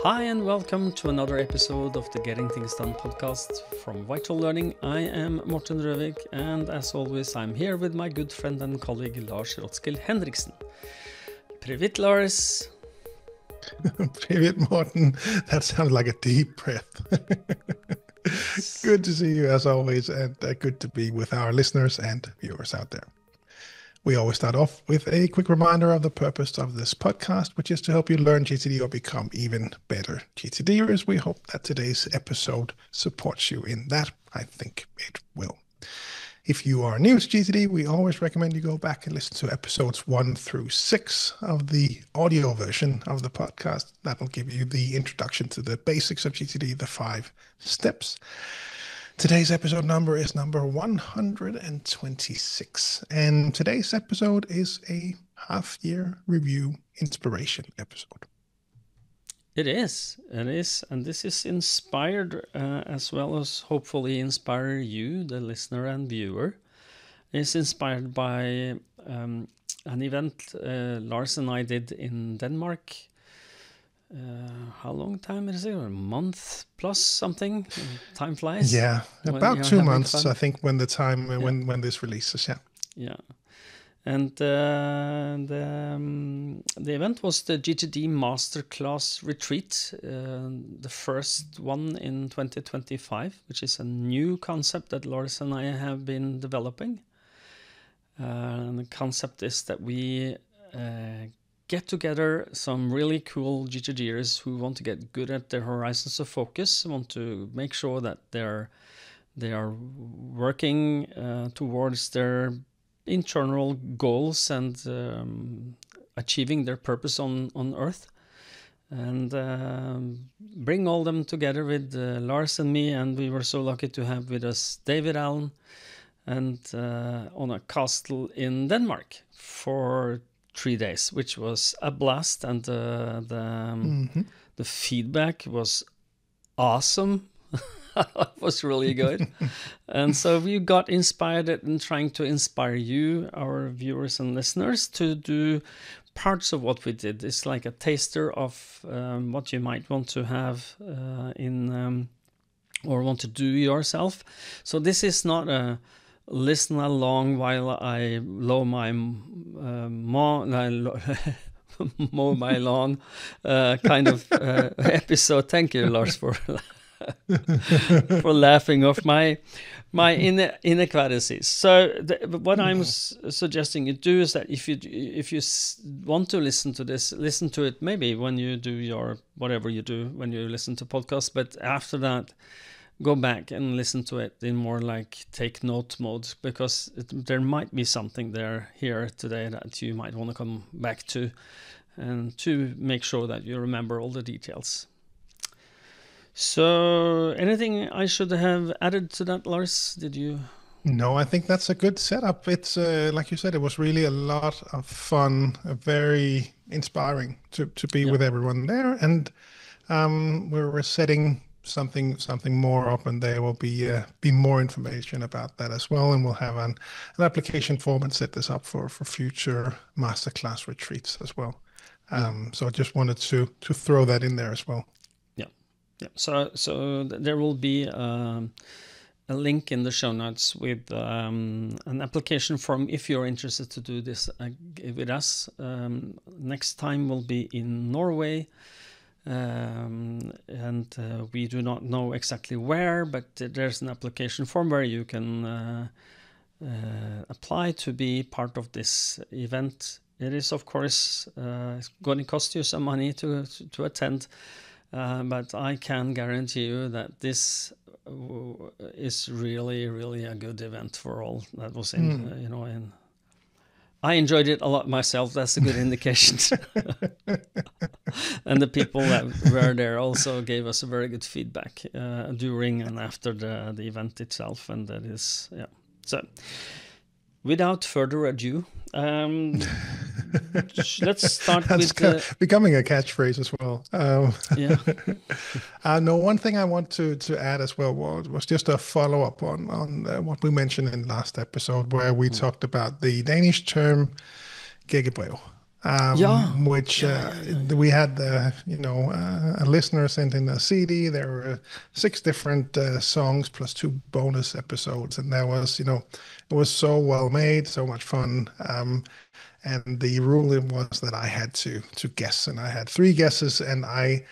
Hi and welcome to another episode of the Getting Things Done podcast from Vital Learning. I am Morten and as always I'm here with my good friend and colleague Lars Henriksen. Привет, Lars. Привет, Morten. That sounds like a deep breath. Good to see you as always, and good to be with our listeners and viewers out there. We always start off with a quick reminder of the purpose of this podcast, which is to help you learn GTD or become even better GTDers. We hope that today's episode supports you in that. I think it will. If you are new to GTD, we always recommend you go back and listen to episodes 1 through 6 of the audio version of the podcast. That will give you the introduction to the basics of GTD, the 5 steps. Today's episode number is number 126, and today's episode is a half-year review inspiration episode. It is, and this is inspired as well as hopefully inspire you, the listener and viewer. It's inspired by an event Lars and I did in Denmark. How long time is it? A month plus something? Time flies. Yeah, about 2 months, fun. I think, when the time when this releases. Yeah. And the event was the GTD Master Class Retreat, the first one in 2025, which is a new concept that Lars and I have been developing. And the concept is that we get together some really cool GTDers who want to get good at their horizons of focus, want to make sure that they are working towards their internal goals and achieving their purpose on Earth, and bring all them together with Lars and me. And we were so lucky to have with us David Allen, and on a castle in Denmark for 3 days, which was a blast, and the feedback was awesome. It was really good. And so we got inspired in trying to inspire you, our viewers and listeners, to do parts of what we did. It's like a taster of what you might want to have or want to do yourself. So this is not a listen along while I mow my lawn kind of episode. Thank you, Lars, for laughing off my inequalities. So what I'm suggesting you do is that if you want to listen to this, listen to it maybe when you do your whatever you do when you listen to podcasts, but after that go back and listen to it in more like take note mode, because there might be something here today that you might want to come back to, and to make sure that you remember all the details. So anything I should have added to that, Lars? Did you? No, I think that's a good setup. It's like you said, it was really a lot of fun, very inspiring to be with everyone there, and we're setting something more up, and there will be more information about that as well, and we'll have an application form and set this up for future masterclass retreats as well. So I just wanted to throw that in there as well. Yeah. So there will be a link in the show notes with an application form if you're interested to do this with us. Next time will be in Norway. And we do not know exactly where, but there's an application form where you can apply to be part of this event. It is, of course, going to cost you some money to attend, but I can guarantee you that this is really, really a good event for all that was in. I enjoyed it a lot myself. That's a good indication. And the people that were there also gave us a very good feedback during and after the event itself. And that is, So without further ado, let's start with becoming a catchphrase as well. No, one thing I want to add as well was just a follow-up on what we mentioned in last episode, where we talked about the Danish term "gækkebrev," which we had a listener sent in a CD. There were 6 different songs plus 2 bonus episodes, and that was it was so well made, so much fun. And the rule was that I had to guess, and I had 3 guesses, and I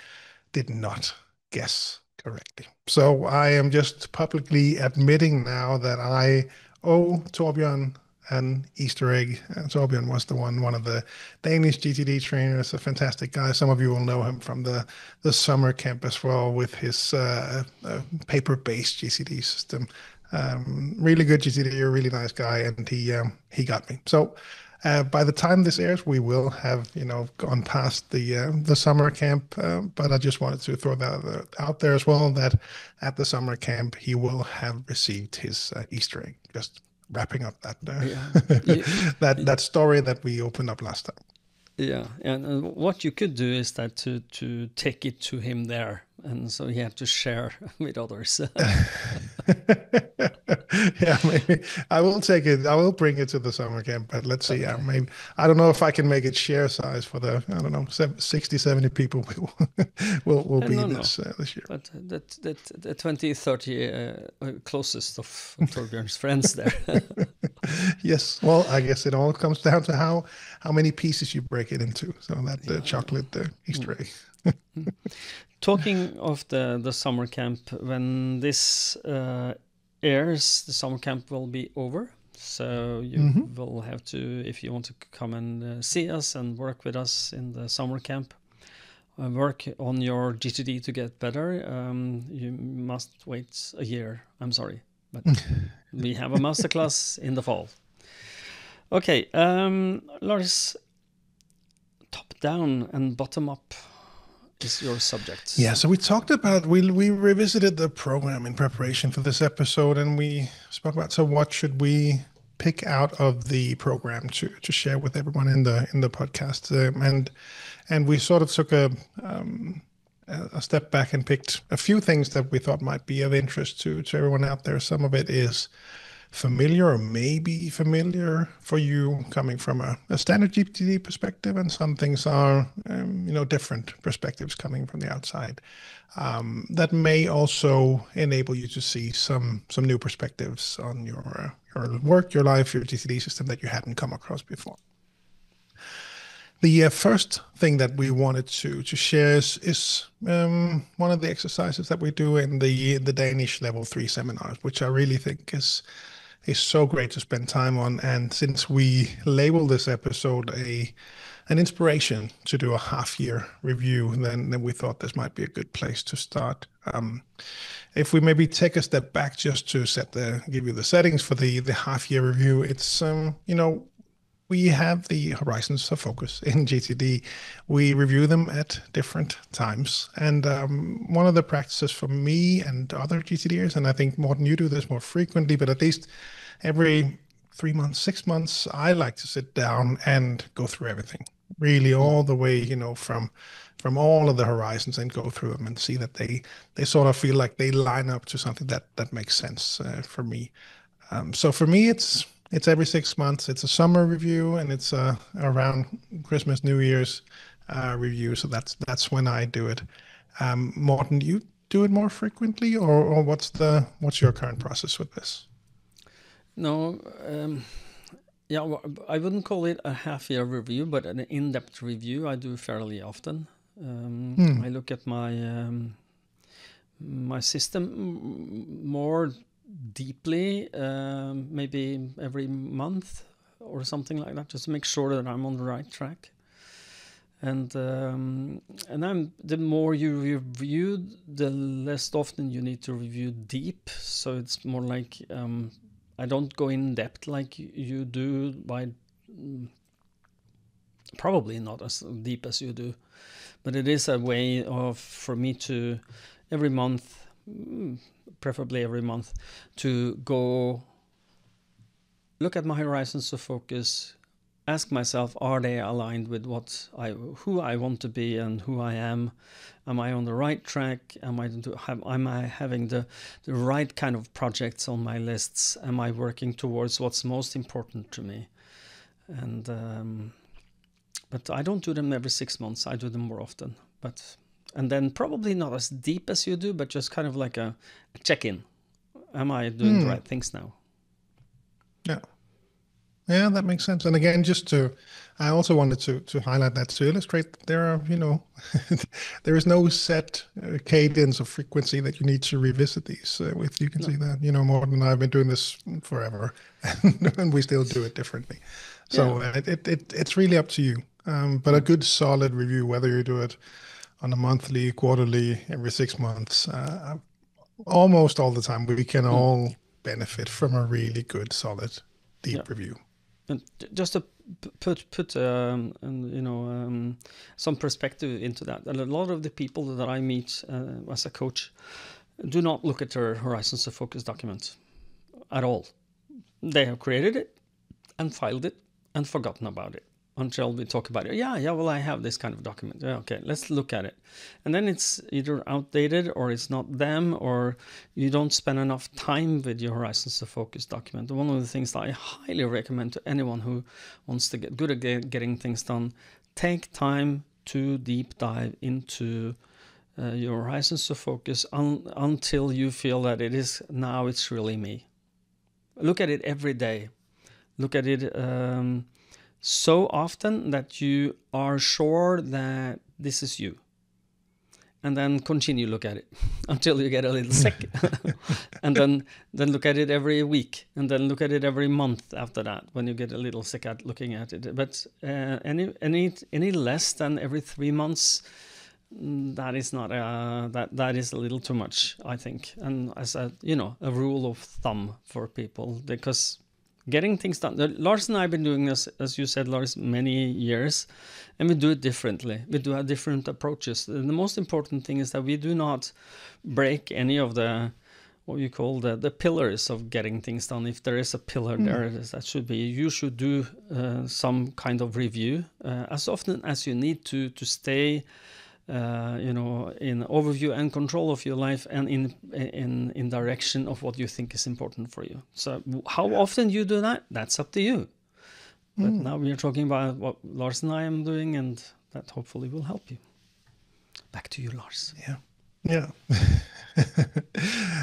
did not guess correctly. So I am just publicly admitting now that I owe Torbjørn an Easter egg. And Torbjørn was one of the Danish GTD trainers, a fantastic guy. Some of you will know him from the summer camp as well, with his paper-based GTD system. Really good GTD, a really nice guy, and he got me. So by the time this airs, we will have gone past the summer camp. But I just wanted to throw that out there as well, that at the summer camp he will have received his Easter egg. Just wrapping up that that story that we opened up last time. Yeah, and what you could do is that to take it to him there, and so he had to share with others. Yeah, maybe I will take it. I will bring it to the summer camp, but let's see. Okay. Maybe I don't know if I can make it share size for the 60, 70 people will be this year. But the 20, 30 closest of Torbjørn's friends there. Yes, well, I guess it all comes down to how many pieces you break it into. So that chocolate Easter egg. Talking of the summer camp, when this airs, the summer camp will be over. So you will have to, if you want to come and see us and work with us in the summer camp, work on your GTD to get better, you must wait a year. I'm sorry, but we have a masterclass in the fall. Okay, Lars, top down and bottom up is your subject. Yeah, so we talked about, we revisited the program in preparation for this episode, and we spoke about, so what should we pick out of the program to share with everyone in the podcast, and we sort of took a step back and picked a few things that we thought might be of interest to everyone out there. Some of it is familiar or maybe familiar for you coming from a standard GTD perspective, and some things are different perspectives coming from the outside that may also enable you to see some new perspectives on your work, your life, your GTD system that you hadn't come across before. The first thing that we wanted to share is one of the exercises that we do in the Danish Level 3 seminars, which I really think is so great to spend time on. And since we label this episode an inspiration to do a half-year review, then we thought this might be a good place to start. If we maybe take a step back just to give you the settings for the half-year review, it's we have the horizons of focus in GTD. We review them at different times. And one of the practices for me and other GTDers, and I think, Morten, you do this more frequently, but at least every 3 months, 6 months, I like to sit down and go through everything, really all the way, from all of the horizons, and go through them and see that they sort of feel like they line up to something that makes sense for me. So for me, it's every 6 months. It's a summer review, and it's around Christmas, New Year's review. So that's when I do it. Morten, do you do it more frequently, or what's your current process with this? No, well, I wouldn't call it a half-year review, but an in-depth review I do fairly often. I look at my system more deeply, maybe every month or something like that, just to make sure that I'm on the right track. And the more you review, the less often you need to review deep. So it's more like I don't go in depth like you do, by probably not as deep as you do, but it is a way for me to every month, preferably every month, to go look at my horizons of focus, ask myself, are they aligned with who I want to be and who I am? Am I on the right track? Am I having the right kind of projects on my lists? Am I working towards what's most important to me? And But I don't do them every 6 months. I do them more often. And then probably not as deep as you do, but just kind of like a check-in. Am I doing the right things now? Yeah. Yeah, that makes sense. And again, I also wanted to highlight that to illustrate that there are, there is no set cadence or frequency that you need to revisit these with. You can see that, Morten and I have been doing this forever, and we still do it differently. So it's really up to you. But a good solid review, whether you do it on a monthly, quarterly, every 6 months, almost all the time, we can all benefit from a really good, solid, deep review. And just to put some perspective into that, and a lot of the people that I meet as a coach do not look at their Horizons of Focus document at all. They have created it and filed it and forgotten about it until we talk about it. Well, I have this kind of document. Yeah, okay, let's look at it. And then it's either outdated or it's not them, or you don't spend enough time with your Horizons of Focus document. One of the things that I highly recommend to anyone who wants to get good at getting things done, take time to deep dive into your Horizons of Focus until you feel that it's really me. Look at it every day. Look at it so often that you are sure that this is you. And then continue look at it until you get a little sick. And then look at it every week. And then look at it every month after that when you get a little sick at looking at it. But any less than every 3 months, that is not that is a little too much, I think. And as a rule of thumb for people, because getting things done. Lars and I have been doing this, as you said, Lars, many years, and we do it differently. We do have different approaches. The most important thing is that we do not break any of the, what you call the pillars of getting things done. If there is a pillar there, that should be, you should do some kind of review as often as you need to stay in overview and control of your life, and in direction of what you think is important for you. So how often you do that, that's up to you. But now we are talking about what Lars and I am doing, and that hopefully will help you. Back to you, Lars. Yeah.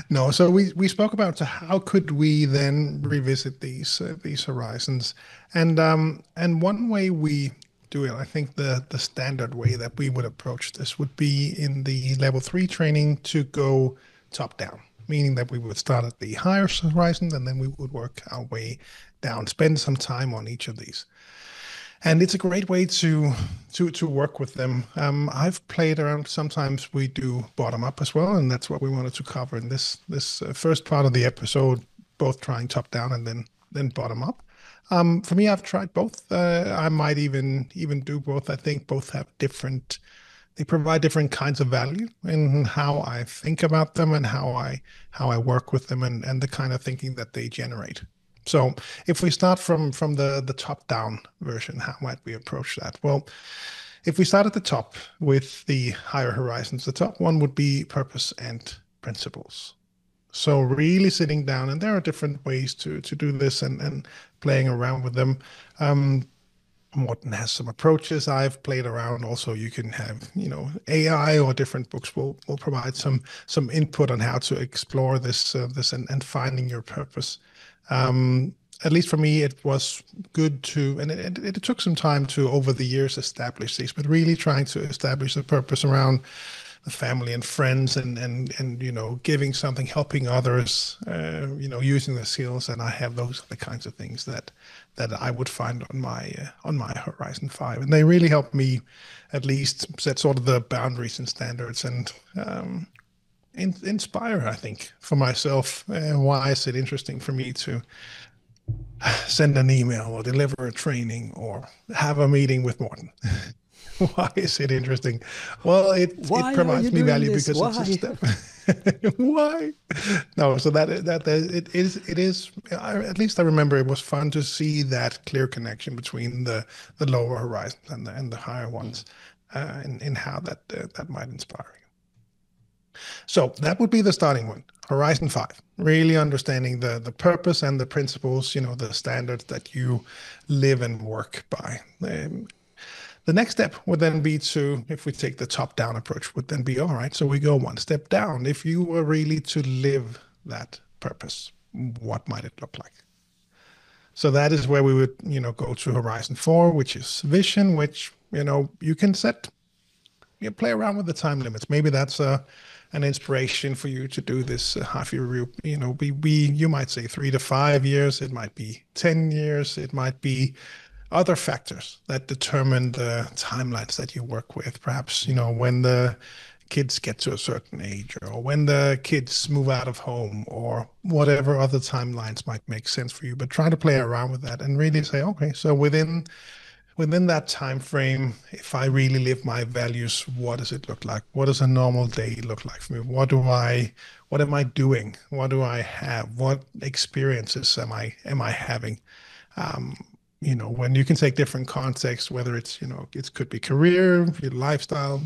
No, so we spoke about how could we then revisit these horizons, and one way we do it, I think the standard way that we would approach this would be in the level 3 training to go top down, meaning that we would start at the higher horizon and then we would work our way down, spend some time on each of these. And it's a great way to work with them. I've played around. Sometimes we do bottom up as well, and that's what we wanted to cover in this first part of the episode, both trying top down and then bottom up. For me, I've tried both. I might even do both. I think both have they provide different kinds of value in how I think about them and how I work with them and the kind of thinking that they generate. So if we start from the top-down version, how might we approach that? Well, if we start at the top with the higher horizons, the top one would be purpose and principles. So really sitting down, and there are different ways to do this and playing around with them. Morten has some approaches. I've played around. Also, you can have, AI or different books will provide some input on how to explore this and finding your purpose. At least for me, it was good to, and it took some time to, over the years, establish these, but really trying to establish a purpose around the family and friends and giving something, helping others, using the skills. And I have those are the kinds of things that I would find on my Horizon 5. And they really help me at least set sort of the boundaries and standards and inspire, I think, for myself. Why is it interesting for me to send an email or deliver a training or have a meeting with Morten? Why is it interesting? Well, it provides me value because it's a step. Why? No, so that it is. At least I remember it was fun to see that clear connection between the lower horizons and the higher ones, in how that might inspire you. So that would be the starting one, Horizon 5. Really understanding the purpose and the principles, the standards that you live and work by. The next step would then be to, if we take the top-down approach, would then be, all right, so we go one step down. If you were really to live that purpose, what might it look like? So that is where we would, go to Horizon 4, which is vision, which, you can play around with the time limits. Maybe that's an inspiration for you to do this half-year review. You might say 3 to 5 years. It might be 10 years. It might be other factors that determine the timelines that you work with. Perhaps, when the kids get to a certain age, or when the kids move out of home, or whatever other timelines might make sense for you. But try to play around with that and really say, okay, so within that time frame, if I really live my values, what does it look like? What does a normal day look like for me? What am I doing? What do I have? What experiences am I having? When you can take different contexts, whether it's, it could be career, your lifestyle,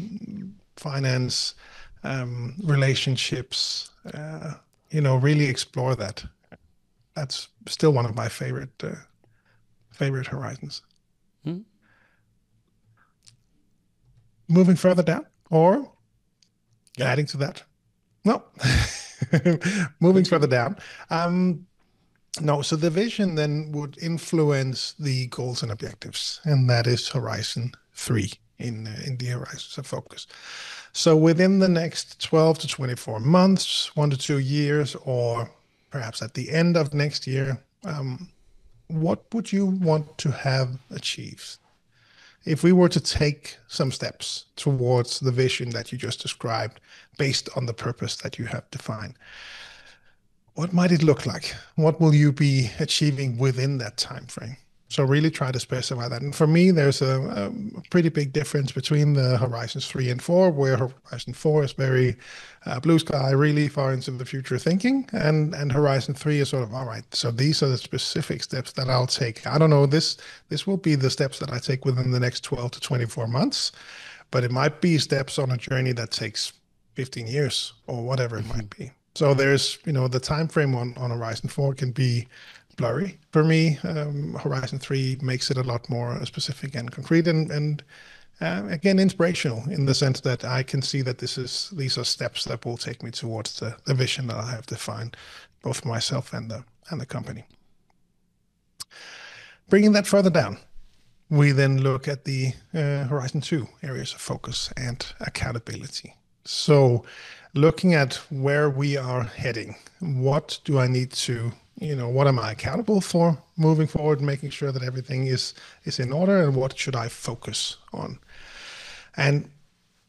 finance, relationships, really explore that. That's still one of my favorite horizons. Moving further down, or adding to that? No. Moving further down. No, so the vision then would influence the goals and objectives, and that is Horizon 3 in the horizons of focus. So within the next 12 to 24 months, 1 to 2 years, or perhaps at the end of next year, what would you want to have achieved? If we were to take some steps towards the vision that you just described based on the purpose that you have defined, what might it look like? What will you be achieving within that time frame? So really try to specify that. And for me, there's a pretty big difference between the Horizons 3 and 4, where Horizon 4 is very blue sky, really far into the future thinking. And Horizon 3 is sort of, all right, so these are the specific steps that I'll take. I don't know, this will be the steps that I take within the next 12 to 24 months, but it might be steps on a journey that takes 15 years or whatever it might be. So there's, the time frame on Horizon 4 can be blurry for me. Horizon 3 makes it a lot more specific and concrete, and again, inspirational in the sense that I can see that these are steps that will take me towards the vision that I have defined, both for myself and the company. Bringing that further down, we then look at the Horizon 2 areas of focus and accountability. So looking at where we are heading, what do I need to, what am I accountable for moving forward, making sure that everything is in order, and what should I focus on? And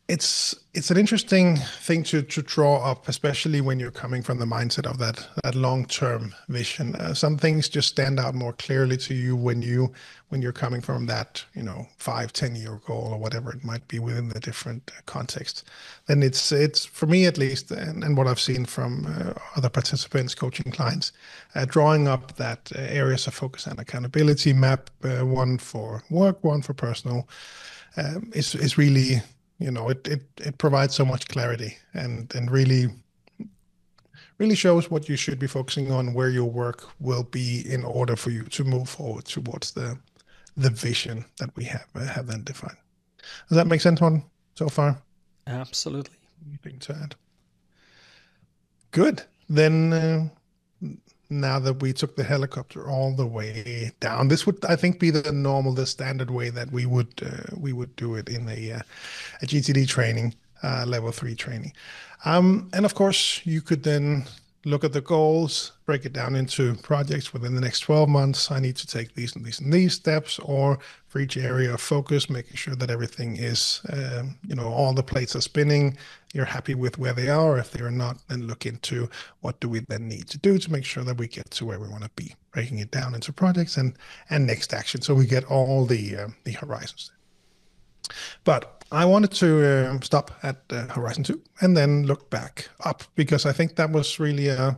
it's an interesting thing to draw up, especially when you're coming from the mindset of that long-term vision. Some things just stand out more clearly to you when you're coming from that 5-10 year goal or whatever it might be within the different contexts. Then it's for me at least, and what I've seen from other participants, coaching clients, drawing up that areas of focus and accountability map, one for work, one for personal, is really. It provides so much clarity and really shows what you should be focusing on, where your work will be in order for you to move forward towards the vision that we have then defined. Does that make sense, Morten, so far? Absolutely. Anything to add? Good. Then now that we took the helicopter all the way down, this would, I think, be the standard way that we would do it in a GTD training, level 3 training. And of course, you could then look at the goals, break it down into projects within the next 12 months. I need to take these and these and these steps, or for each area of focus, making sure that everything is, all the plates are spinning. You're happy with where they are. If they're not, then look into what do we then need to do to make sure that we get to where we want to be, breaking it down into projects and next action. So we get all the horizons. But I wanted to stop at Horizon 2 and then look back up, because I think that was really a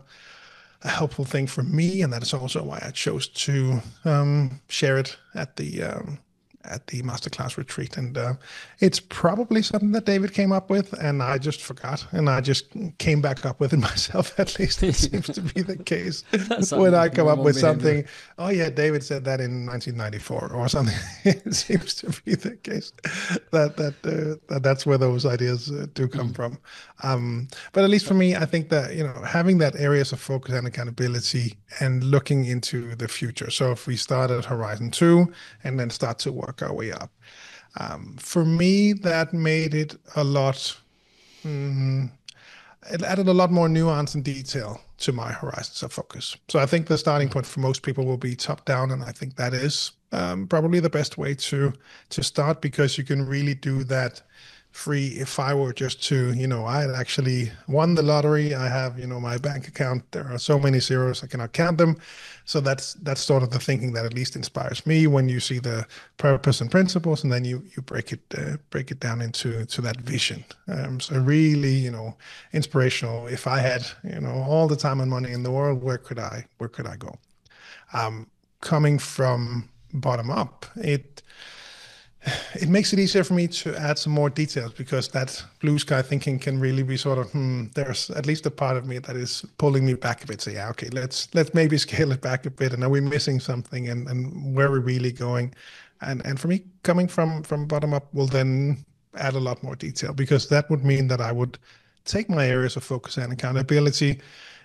helpful thing for me, and that is also why I chose to share it at the at the Masterclass Retreat. And it's probably something that David came up with, and I just forgot, and I just came back up with it myself. At least it seems to be the case. When I come up with something, oh yeah, David said that in 1994 or something. It seems to be the case that's where those ideas do come from. But at least for me, I think that, having that areas of focus and accountability and looking into the future. So if we start at Horizon 2 and then start to work our way up, for me, that made it a lot. It added a lot more nuance and detail to my horizons of focus. So I think the starting point for most people will be top down, and I think that is probably the best way to start, because you can really do that free. If I were just to, I had actually won the lottery, I have, my bank account, there are so many zeros, I cannot count them. So that's sort of the thinking that at least inspires me when you see the purpose and principles, and then you break it down into that vision. So really, inspirational. If I had, all the time and money in the world, where could I go? Coming from bottom up, it makes it easier for me to add some more details, because that blue sky thinking can really be sort of, there's at least a part of me that is pulling me back a bit. So yeah, okay, let's maybe scale it back a bit. And are we missing something? And where are we really going? And for me, coming from bottom up will then add a lot more detail, because that would mean that I would take my areas of focus and accountability,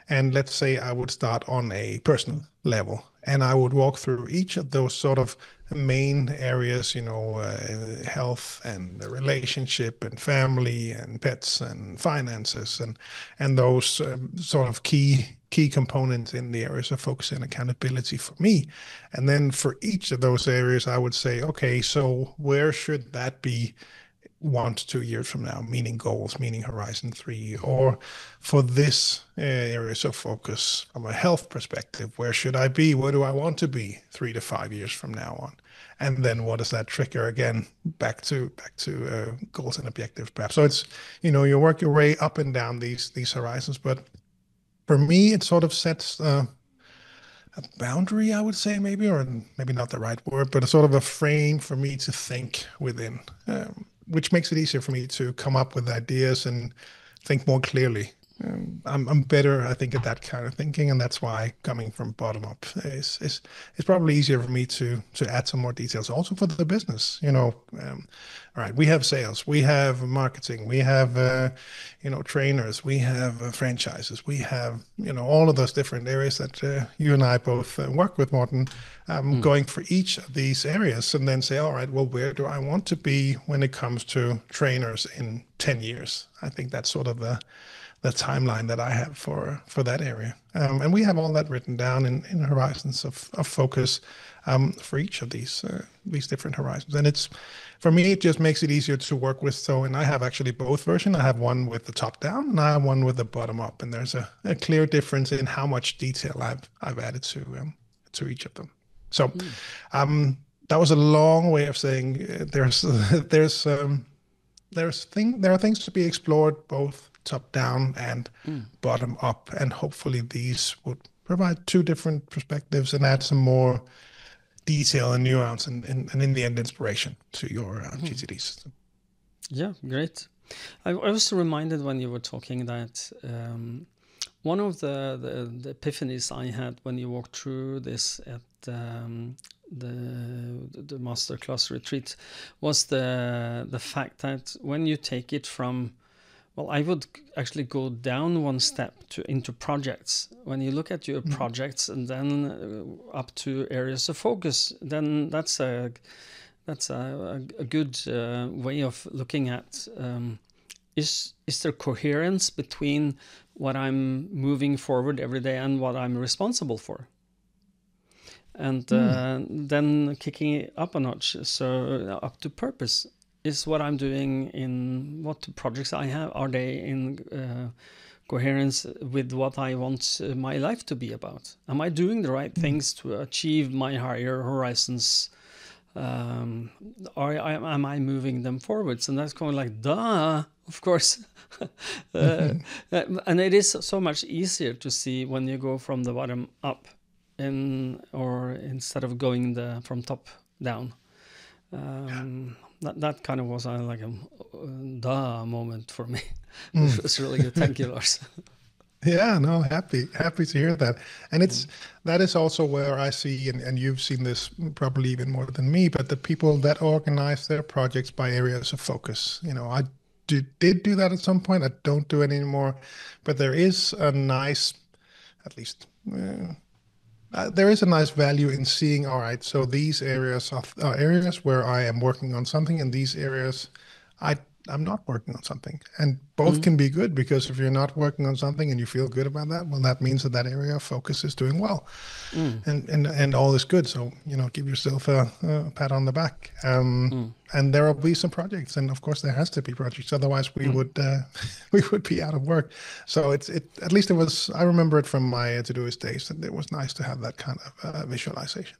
and let's say I would start on a personal level, and I would walk through each of those sort of main areas, health and the relationship and family and pets and finances and those sort of key components in the areas of focus and accountability for me. And then for each of those areas, I would say, okay, so where should that be 1 to 2 years from now, meaning goals, meaning Horizon 3, or for this areas of focus from a health perspective, where should I be? Where do I want to be 3 to 5 years from now on? And then what does that trigger again back to goals and objectives, perhaps? So it's, you work your way up and down these horizons. But for me, it sort of sets a boundary, I would say, maybe, or maybe not the right word, but a sort of a frame for me to think within, which makes it easier for me to come up with ideas and think more clearly. I'm better, I think, at that kind of thinking, and that's why coming from bottom up is probably easier for me to add some more details. Also for the business, all right, we have sales, we have marketing, we have trainers, we have franchises, we have all of those different areas that you and I both work with, Morten. Going for each of these areas, and then say, all right, well, where do I want to be when it comes to trainers in 10 years? I think that's sort of the timeline that I have for that area. And we have all that written down in horizons of focus for each of these different horizons. And it's, for me, it just makes it easier to work with. So, and I have actually both versions. I have one with the top down, and I have one with the bottom up. And there's a clear difference in how much detail I've added to each of them. So that was a long way of saying there are things to be explored, both top down and bottom up, and hopefully these would provide 2 different perspectives and add some more detail and nuance and in the end inspiration to your GTD system. Yeah, great. I was reminded when you were talking that one of the epiphanies I had when you walked through this at the Master Class Retreat was the fact that when you take it from, well, I would actually go down one step into projects. When you look at your projects and then up to areas of focus, then that's a good way of looking at is there coherence between what I'm moving forward every day and what I'm responsible for? And then kicking it up a notch, so up to purpose. Is what I'm doing in what projects I have, are they in coherence with what I want my life to be about? Am I doing the right things to achieve my higher horizons? Or am I moving them forwards? And that's kind of like, duh, of course. And it is so much easier to see when you go from the bottom up, or instead of going from top down. That kind of was like a duh moment for me. It was really good. Thank you, Lars. Yeah, no, happy to hear that. And that is also where I see, and you've seen this probably even more than me, but the people that organize their projects by areas of focus. I did do that at some point. I don't do it anymore, but there is a nice, at least there is a nice value in seeing, all right, so these areas are areas where I am working on something, and these areas I'm not working on something. And both can be good, because if you're not working on something and you feel good about that, well, that means that area of focus is doing well, and all is good. So, give yourself a pat on the back. And there will be some projects, and of course there has to be projects. Otherwise we would be out of work. So at least it was, I remember it from my Todoist days, and it was nice to have that kind of visualization.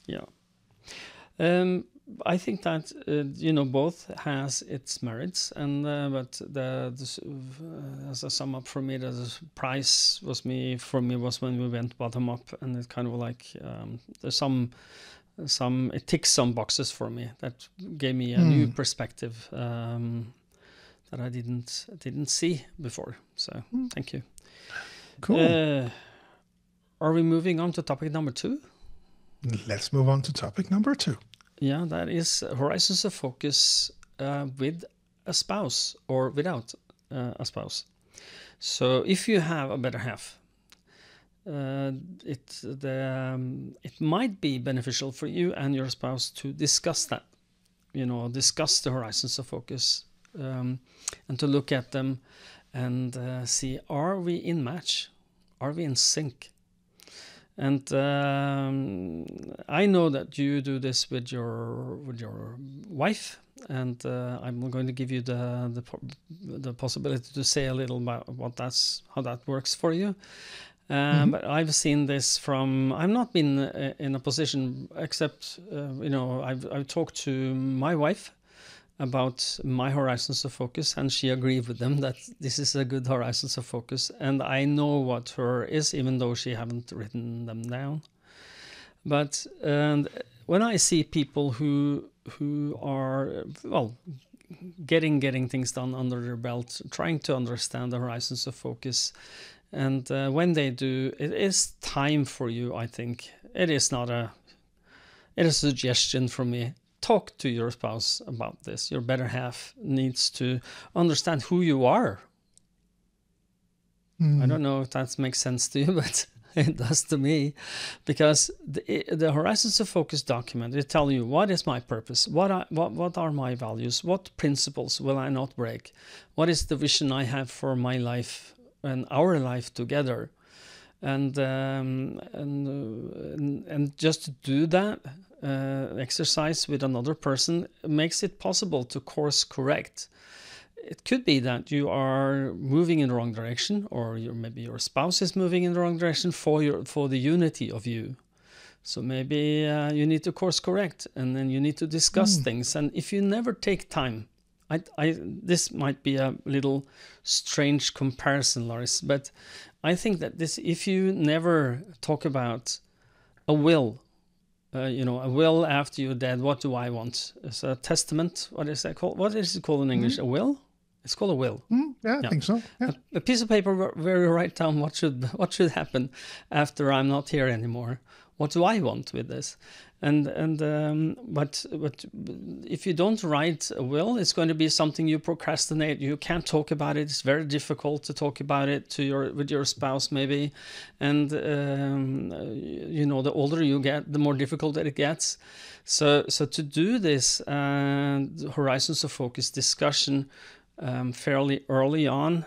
Yeah. I think that both has its merits, and but as a sum up for me, the price was when we went bottom up, and it kind of like there's some it ticks some boxes for me that gave me a new perspective that I didn't see before. So thank you. Cool. Are we moving on to topic number 2? Let's move on to topic number 2. Yeah, that is horizons of focus with a spouse or without a spouse. So if you have a better half, it might be beneficial for you and your spouse to discuss that, discuss the horizons of focus, and to look at them and see, are we in match? Are we in sync? And I know that you do this with your wife, and I'm going to give you the possibility to say a little about how that works for you. But I've seen this I've not been in a position, except I've talked to my wife about my horizons of focus, and she agreed with them that this is a good horizons of focus, and I know what her is, even though she haven't written them down. But when I see people who are getting things done under their belt, trying to understand the horizons of focus, and when they do, it is time for you. I think it is a suggestion from me. Talk to your spouse about this. Your better half needs to understand who you are. I don't know if that makes sense to you, but it does to me, because the Horizons of Focus document, it tells you what is my purpose, what are my values, what principles will I not break, what is the vision I have for my life and our life together, and just to do that. Exercise with another person makes it possible to course correct. It could be that you are moving in the wrong direction, or maybe your spouse is moving in the wrong direction for the unity of you. So maybe you need to course correct, and then you need to discuss things. And if you never take time, this might be a little strange comparison, Lars, but I think that if you never talk about a will, a will after you're dead, what do I want? It's a testament. What is that called? What is it called in English? A will? It's called a will. Yeah, I think so. Yeah. A piece of paper where you write down what should happen after I'm not here anymore. What do I want with this? But if you don't write a will, it's going to be something you procrastinate. You can't talk about it. It's very difficult to talk about it with your spouse, maybe. And the older you get, the more difficult it gets. So to do this Horizons of Focus discussion fairly early on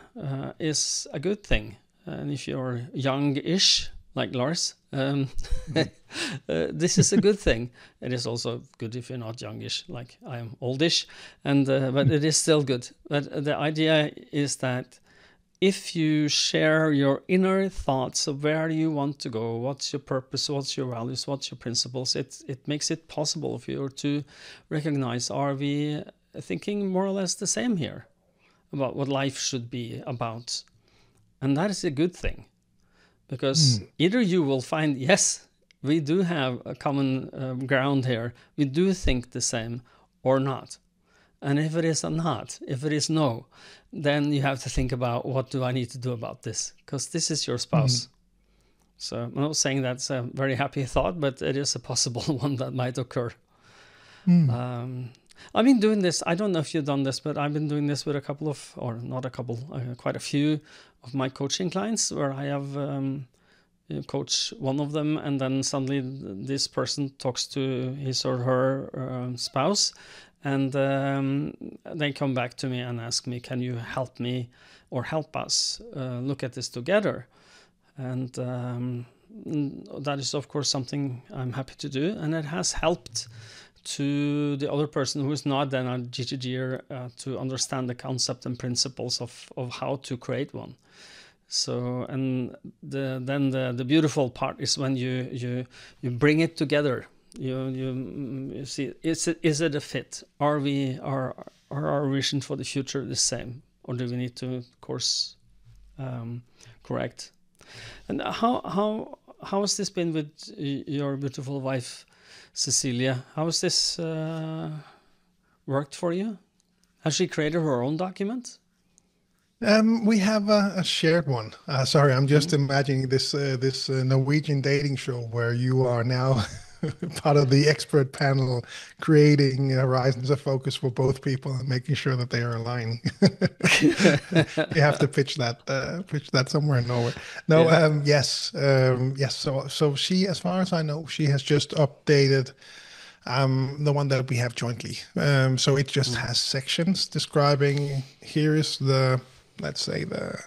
is a good thing. And if you're young-ish, like Lars, this is a good thing. It is also good if you're not youngish, like I am oldish, but it is still good. But the idea is that if you share your inner thoughts of where you want to go, what's your purpose, what's your values, what's your principles, it makes it possible for you to recognize, are we thinking more or less the same here about what life should be about? And that is a good thing. Because either you will find, yes, We do have a common ground here. We do think the same or not. And if it is a not, if it is no, then you have to think about, what do I need to do about this? Because this is your spouse. So I'm not saying that's a very happy thought, but it is a possible one that might occur. I've been doing this. I don't know if you've done this, but I've been doing this with a couple of, or not a couple, quite a few of my coaching clients, where I have coach one of them, and then suddenly this person talks to his or her spouse, and they come back to me and ask me, can you help me or help us look at this together? And that is, of course, something I'm happy to do, and it has helped to the other person who is not then a GTDer to understand the concept and principles of how to create one. So, and then the beautiful part is when you bring it together. You see, is it a fit? Are our vision for the future the same, or do we need to course correct? And how has this been with your beautiful wife, Cecilia? How has this worked for you? Has she created her own document? We have a shared one. Sorry, I'm just imagining this Norwegian dating show where you are now part of the expert panel, creating horizons of focus for both people and making sure that they are aligning. You have to pitch that somewhere in Norway. No, yeah. Yes. So she, as far as I know, she has just updated the one that we have jointly. So it just has sections describing, here is the, let's say, the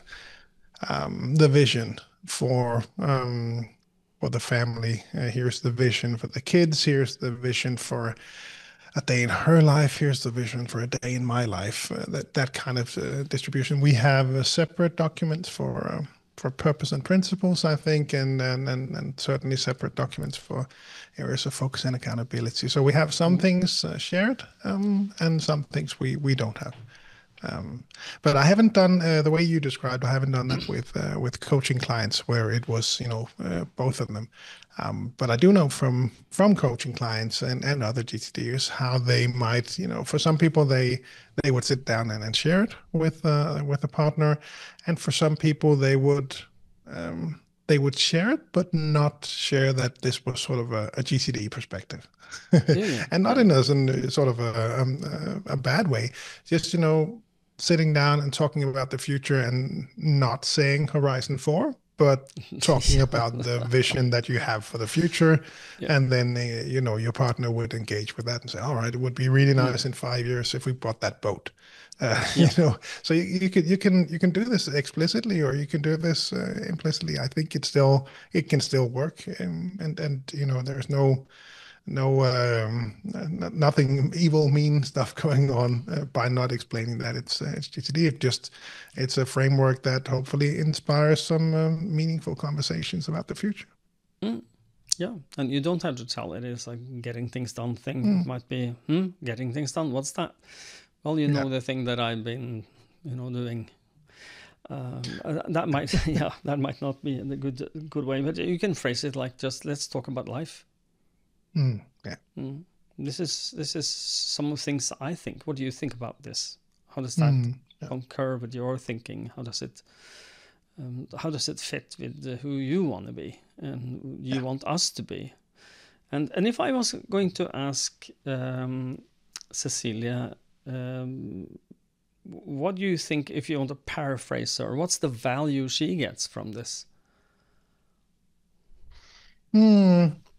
vision for the family. Here's the vision for the kids. Here's the vision for a day in her life. Here's the vision for a day in my life. That kind of distribution. We have separate documents for purpose and principles, I think, and certainly separate documents for areas of focus and accountability. So we have some things shared, and some things we don't have. But I haven't done the way you described. I haven't done that with coaching clients where it was, both of them. But I do know from coaching clients and other GTDers how they might, for some people they would sit down and share it with a partner, and for some people they would share it but not share that this was sort of a GTD perspective, and not in a sort of a bad way. Just sitting down and talking about the future and not saying Horizon 4, but talking about the vision that you have for the future. Yeah. And then, your partner would engage with that and say, all right, it would be really nice in 5 years if we bought that boat. So you can do this explicitly, or you can do this implicitly. I think it can still work. And there's nothing evil, mean stuff going on by not explaining that it's GTD. It's a framework that hopefully inspires some meaningful conversations about the future. Yeah, and you don't have to tell it. It's like getting things done thing. It might be getting things done. What's that? Well, the thing that I've been doing. That might not be the good way, but you can phrase it like, just let's talk about life. This is some of the things I think. What do you think about this? How does that concur with your thinking? How does it fit with who you want to be and you want us to be? And if I was going to ask Cecilia, what do you think, if you want to paraphrase her, what's the value she gets from this?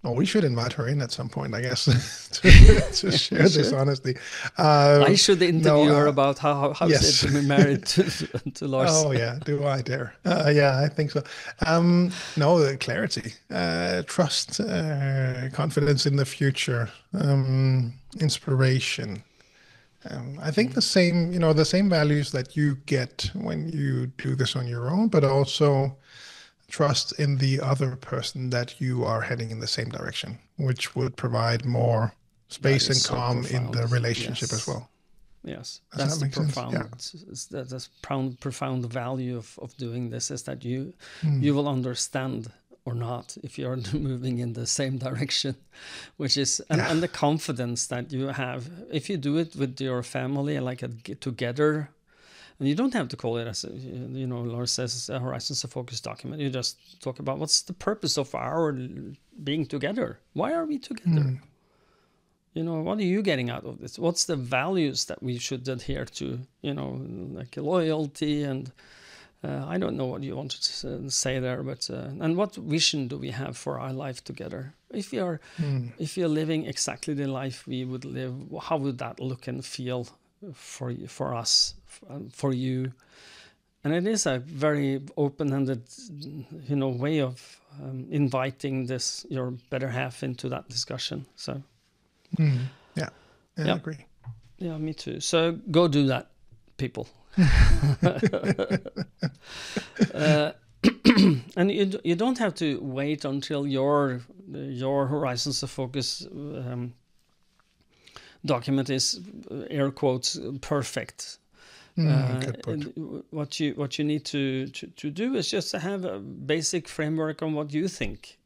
Well, we should invite her in at some point, I guess, to share this honestly. I should interview her about how is it to be married to Lars. Oh yeah, do I dare? Yeah, I think so. No, the clarity, trust, confidence in the future, inspiration. I think the same values that you get when you do this on your own, but also trust in the other person that you are heading in the same direction, which would provide more space and calm in the relationship as well. Yes, that's the profound value of doing this, is that you will understand or not, if you're moving in the same direction, which is, and the confidence that you have, if you do it with your family, like a get together, and you don't have to call it, as Lars says, a Horizons of Focus document. You just talk about what's the purpose of our being together? Why are we together? What are you getting out of this? What's the values that we should adhere to? Like loyalty and I don't know what you want to say there, but and what vision do we have for our life together? If you're living exactly the life we would live, how would that look and feel for us, for you? And it is a very open-ended, way of inviting your better half into that discussion. So, I agree. Yeah, me too. So go do that, people. And you don't have to wait until your Horizons of Focus document is air quotes perfect. What you need to do is just to have a basic framework on what you think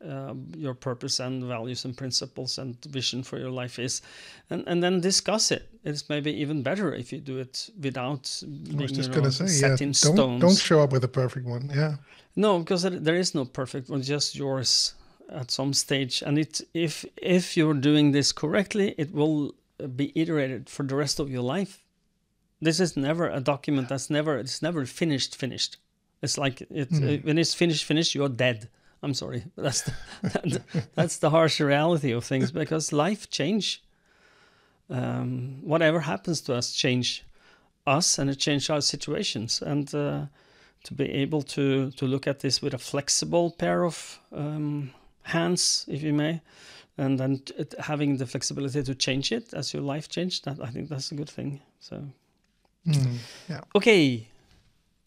your purpose and values and principles and vision for your life is, and then discuss it. It's maybe even better if you do it without being set in stones. Don't show up with a perfect one. Yeah. No, because there is no perfect one, just yours at some stage. And if you're doing this correctly, it will be iterated for the rest of your life. This is never a document it's never finished. It's like when it's finished, you're dead. I'm sorry. That's the harsh reality of things, because life change. Whatever happens to us change us, and it changes our situations. And to be able to look at this with a flexible pair of hands, if you may, and then having the flexibility to change it as your life changed, I think that's a good thing. So. Okay,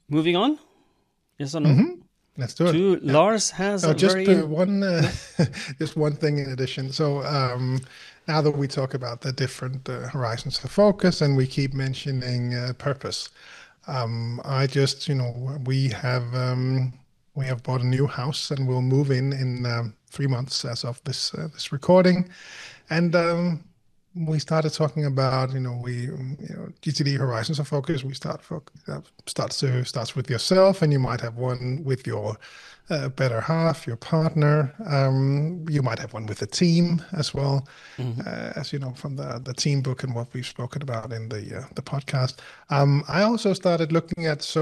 moving on. Yes or no? Let's do it. Lars has just one thing in addition. So now that we talk about the different horizons of focus, and we keep mentioning purpose, I just we have bought a new house, and we'll move in 3 months as of this recording, and. We started talking about, GTD Horizons of Focus. We starts with yourself, and you might have one with your better half, your partner. You might have one with the team as well, as you know from the team book and what we've spoken about in the podcast. I also started looking at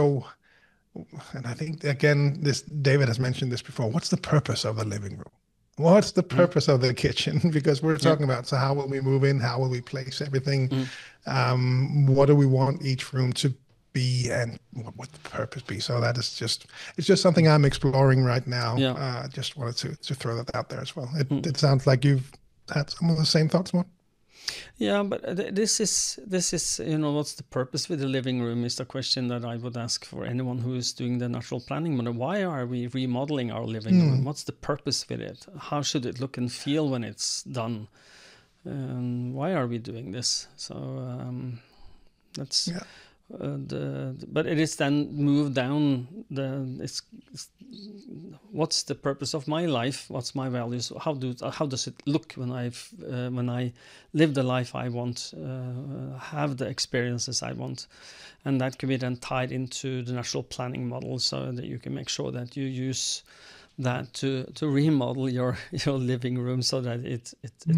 and I think again, David has mentioned this before. What's the purpose of the living room? What's the purpose of the kitchen? Because we're talking about, so how will we move in? How will we place everything? What do we want each room to be, and what would the purpose be? So that is it's just something I'm exploring right now. I just wanted to throw that out there as well. It sounds like you've had some of the same thoughts, Morten. Yeah, but this is what's the purpose with the living room is the question that I would ask for anyone who is doing the natural planning model. Why are we remodeling our living room? What's the purpose with it? How should it look and feel when it's done? Why are we doing this? So that's but it is then moved down what's the purpose of my life? What's my values? How does it look when I live the life I want, have the experiences I want? And that can be then tied into the natural planning model, so that you can make sure that you use that to remodel your living room, so that it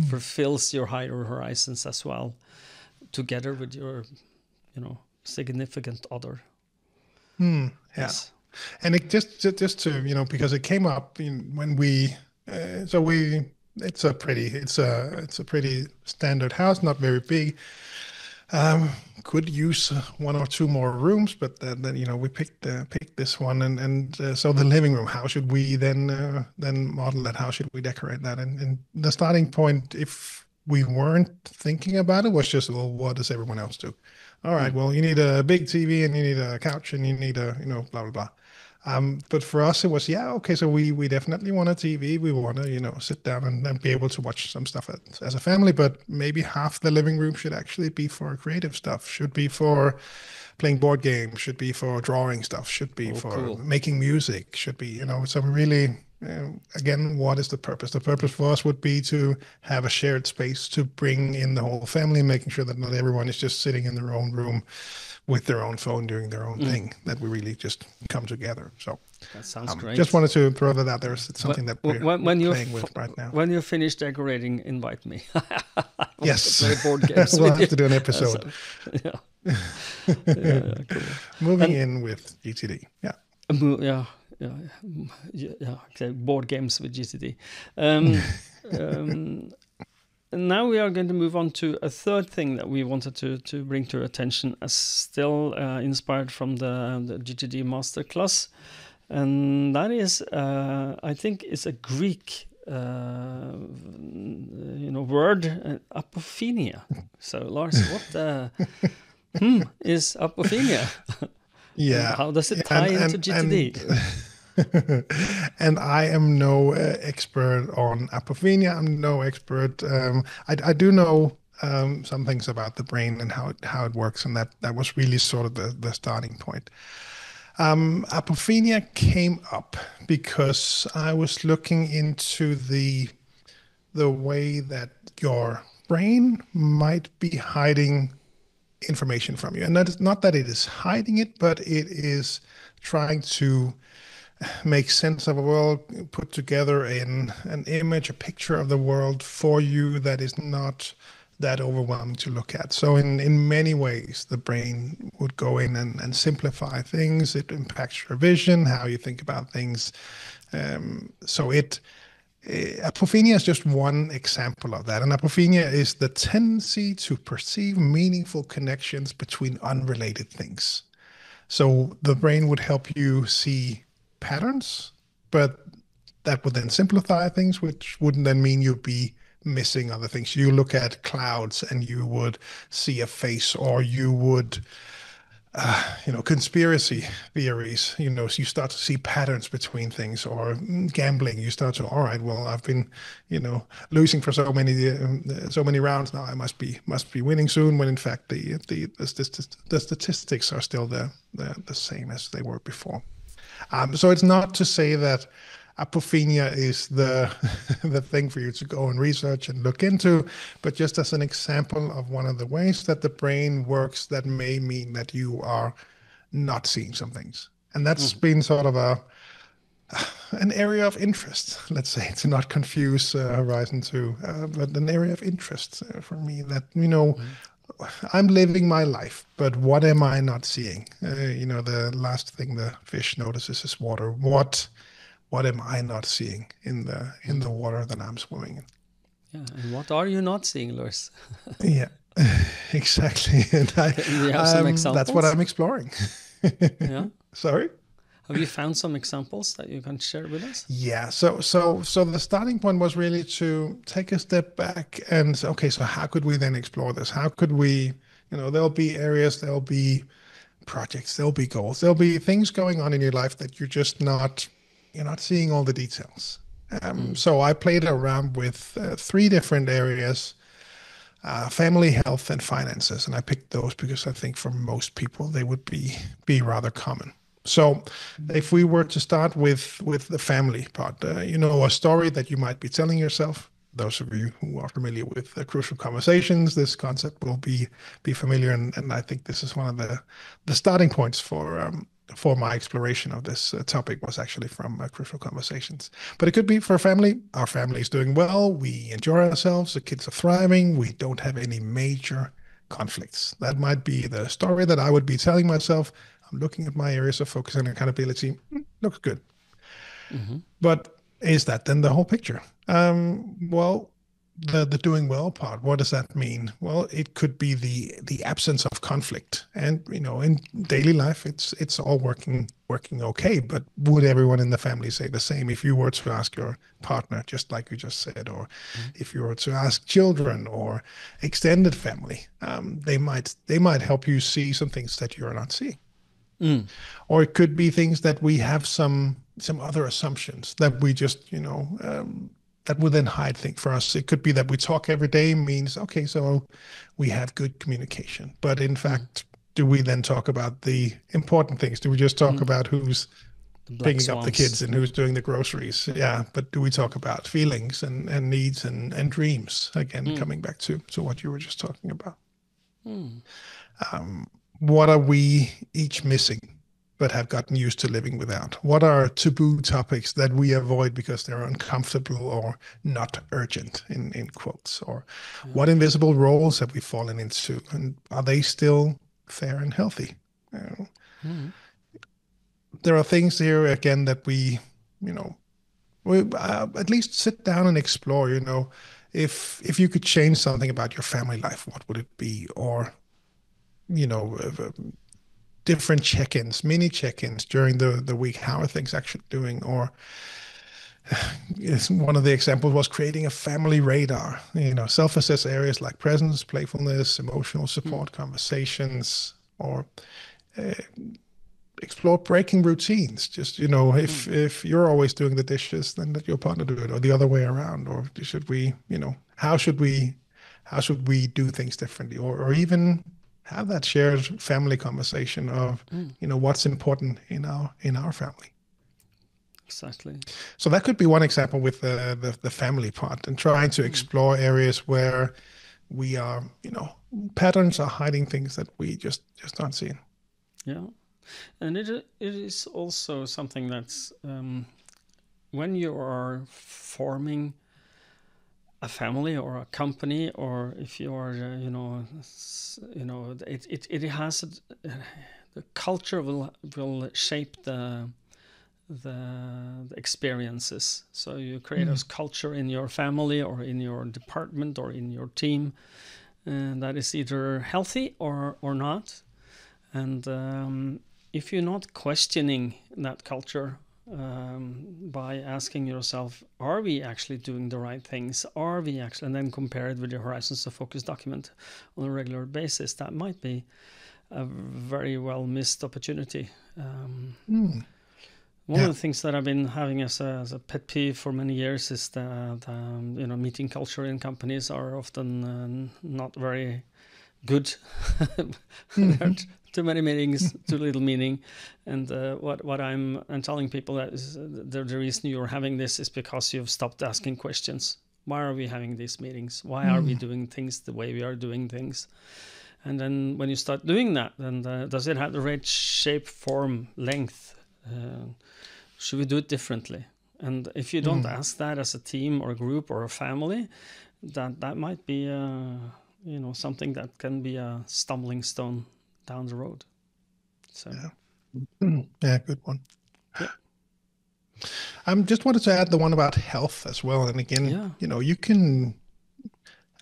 fulfills your higher horizons as well, together with your significant other. Yes. And it just to because it came up when we it's a pretty standard house, not very big. Could use 1 or 2 more rooms, but then we picked this one, and so the living room. How should we then model that? How should we decorate that? And the starting point, if we weren't thinking about it, was just, well, what does everyone else do? All right, well, you need a big TV, and you need a couch, and you need a blah blah blah. But for us, it was, okay, so we definitely want a TV. We want to, sit down and be able to watch some stuff as a family, but maybe half the living room should actually be for creative stuff, should be for playing board games, should be for drawing stuff, should be for making music, should be, so we really again, what is the purpose? The purpose for us would be to have a shared space to bring in the whole family, making sure that not everyone is just sitting in their own room with their own phone doing their own thing, that we really just come together. So that sounds great. Just wanted to throw that out there. It's something that we're playing with right now. When you finish decorating, invite me. Yes. Play board games we'll have to do an episode. Cool. Moving in with GTD. Okay. Board games with GTD. Now we are going to move on to a third thing that we wanted to bring to your attention, as still inspired from the GTD Master Class, and that is, I think, it's a Greek, word, apophenia. So, Lars, what is apophenia? Yeah. How does it tie into GTD? And I am no expert on apophenia. I'm no expert. I do know some things about the brain and how it works, and that was really sort of the starting point. Apophenia came up because I was looking into the way that your brain might be hiding information from you, and that is not that it is hiding it, but it is trying to make sense of a world, put together an image, a picture of the world for you that is not that overwhelming to look at. So in many ways, the brain would go in and simplify things. It impacts your vision, how you think about things. Apophenia is just one example of that. And apophenia is the tendency to perceive meaningful connections between unrelated things. So the brain would help you see patterns, but that would then simplify things, which wouldn't then mean you'd be missing other things. You look at clouds and you would see a face, or you would, conspiracy theories, so you start to see patterns between things, or gambling, you start to, all right, well, I've been, losing for so many rounds now, I must be winning soon, when in fact the statistics are still the same as they were before. So it's not to say that apophenia is the thing for you to go and research and look into, but just as an example of one of the ways that the brain works that may mean that you are not seeing some things. And that's been sort of an area of interest, let's say, to not confuse Horizon 2, but an area of interest for me that, I'm living my life, but what am I not seeing? The last thing the fish notices is water. What am I not seeing in the water that I'm swimming in? Yeah, and what are you not seeing, Lars? Yeah, exactly. And you have some examples? That's what I'm exploring. Yeah. Sorry? Have you found some examples that you can share with us? Yeah. So the starting point was really to take a step back and say, okay, so how could we then explore this? How could we, there'll be areas, there'll be projects, there'll be goals, there'll be things going on in your life that you're not seeing all the details. So I played around with 3 different areas, family, health, and finances. And I picked those because I think for most people, they would be rather common. So if we were to start with the family part, a story that you might be telling yourself, those of you who are familiar with Crucial Conversations, this concept will be familiar. And I think this is one of the starting points for my exploration of this topic was actually from Crucial Conversations. But it could be for family. Our family is doing well. We enjoy ourselves. The kids are thriving. We don't have any major conflicts. That might be the story that I would be telling myself. I'm looking at my areas of focus and accountability. Looks good. Mm-hmm. But is that then the whole picture? Well, the doing well part, what does that mean? Well, it could be the absence of conflict. And, in daily life, it's all working okay. But would everyone in the family say the same? If you were to ask your partner, just like you just said, or if you were to ask children or extended family, they might help you see some things that you're not seeing. Or it could be things that we have some other assumptions that we just, that would then hide things for us. It could be that we talk every day means, okay, so we have good communication. But in fact, do we then talk about the important things? Do we just talk about who's The black picking up the swans. kids and who's doing the groceries. Yeah, but do we talk about feelings and needs and dreams? Again, coming back to what you were just talking about. What are we each missing but have gotten used to living without? What are taboo topics that we avoid because they're uncomfortable or not urgent, in quotes? Or what invisible roles have we fallen into, and are they still fair and healthy? There are things here again that we at least sit down and explore. If you could change something about your family life, what would it be? Or different check-ins, mini check-ins during the week. How are things actually doing? Or one of the examples was creating a family radar. Self-assess areas like presence, playfulness, emotional support, conversations, or explore breaking routines. Just if you're always doing the dishes, then let your partner do it, or the other way around. Or should we, how should we do things differently, or even have that shared family conversation of what's important in our family. Exactly. So that could be one example with the family part, and trying to explore areas where we are, patterns are hiding things that we just aren't seeing. Yeah. And it is also something that's when you are forming a family or a company, or if you are it has the culture will shape the experiences. So you create a culture in your family or in your department or in your team, and that is either healthy or not. And if you're not questioning that culture by asking yourself, are we actually doing the right things? And then compare it with your Horizons of Focus document on a regular basis, that might be a very well missed opportunity. One of the things that I've been having as a pet peeve for many years is that meeting culture in companies are often not very good. Too many meetings, too little meaning. And what I'm telling people that is the reason you're having this is because you've stopped asking questions. Why are we having these meetings? Why are we doing things the way we are doing things? And then when you start doing that, then does it have the right shape, form, length? Should we do it differently? And if you don't ask that as a team or a group or a family, that might be something that can be a stumbling stone down the road. So yeah, good one. Yeah. I just wanted to add the one about health as well. And again, you can.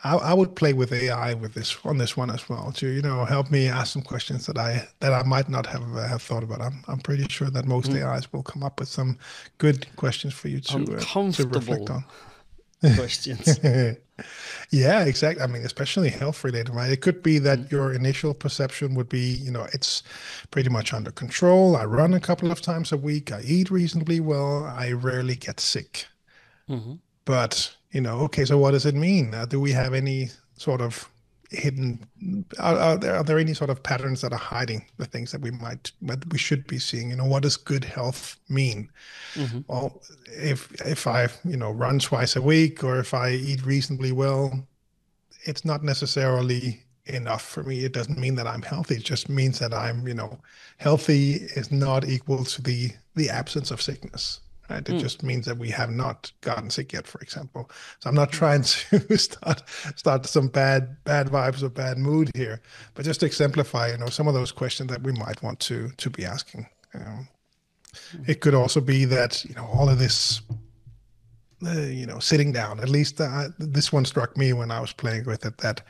I would play with AI on this one as well to help me ask some questions that I might not have thought about. I'm pretty sure that most AIs will come up with some good questions for you to reflect on. Questions. Yeah, exactly. I mean, especially health related, right? It could be that your initial perception would be, it's pretty much under control. I run a couple of times a week. I eat reasonably well. I rarely get sick. But, okay, so what does it mean? Do we have any sort of hidden, are there any sort of patterns that are hiding the things that we should be seeing? What does good health mean? Well, if I, run twice a week, or if I eat reasonably well, it's not necessarily enough for me. It doesn't mean that I'm healthy. It just means that I'm, healthy is not equal to the absence of sickness. Right? It just means that we have not gotten sick yet, for example. So I'm not trying to start some bad vibes or bad mood here, but just to exemplify, some of those questions that we might want to be asking. It could also be that, all of this, sitting down, at least this one struck me when I was playing with it, that,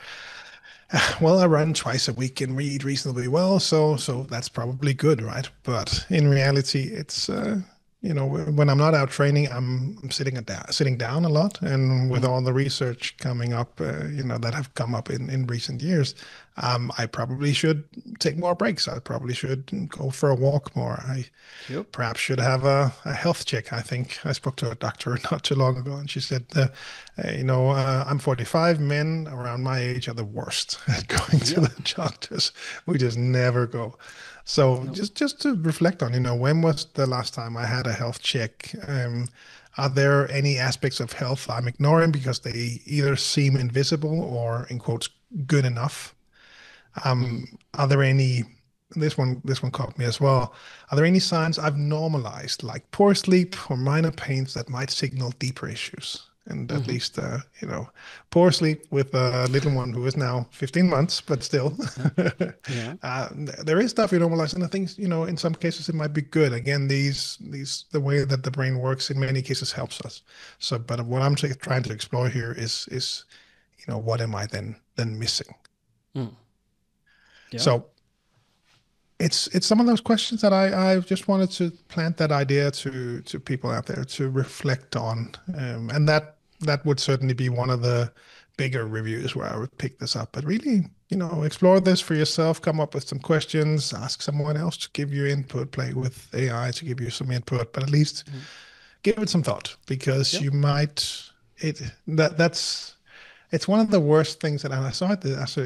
well, I run twice a week and we eat reasonably well. So that's probably good, right? But in reality, it's, when I'm not out training, I'm sitting down a lot. And with all the research coming up, that have come up in recent years, I probably should take more breaks. I probably should go for a walk more. I Yep. perhaps should have a health check. I think I spoke to a doctor not too long ago, and she said, I'm 45. Men around my age are the worst at going to Yep. the doctors. We just never go. So No. just to reflect on, when was the last time I had a health check? Are there any aspects of health I'm ignoring because they either seem invisible or, in quotes, good enough? Mm. Are there any, this one caught me as well. Are there any signs I've normalized, like poor sleep or minor pains that might signal deeper issues? And at Hmm. least, poor sleep with a little one who is now 15 months, but still, Yeah. Yeah. uh, there is stuff you normalize. And I think, in some cases it might be good. Again, the way that the brain works in many cases helps us. So, but what I'm trying to explore here is, what am I then missing? Mm. Yeah. So it's some of those questions that I just wanted to plant that idea to people out there to reflect on, and that would certainly be one of the bigger reviews where I would pick this up. But really, explore this for yourself, come up with some questions, ask someone else to give you input, play with AI to give you some input, but at least Mm. give it some thought because Yep. you might it that that's it's one of the worst things that I saw it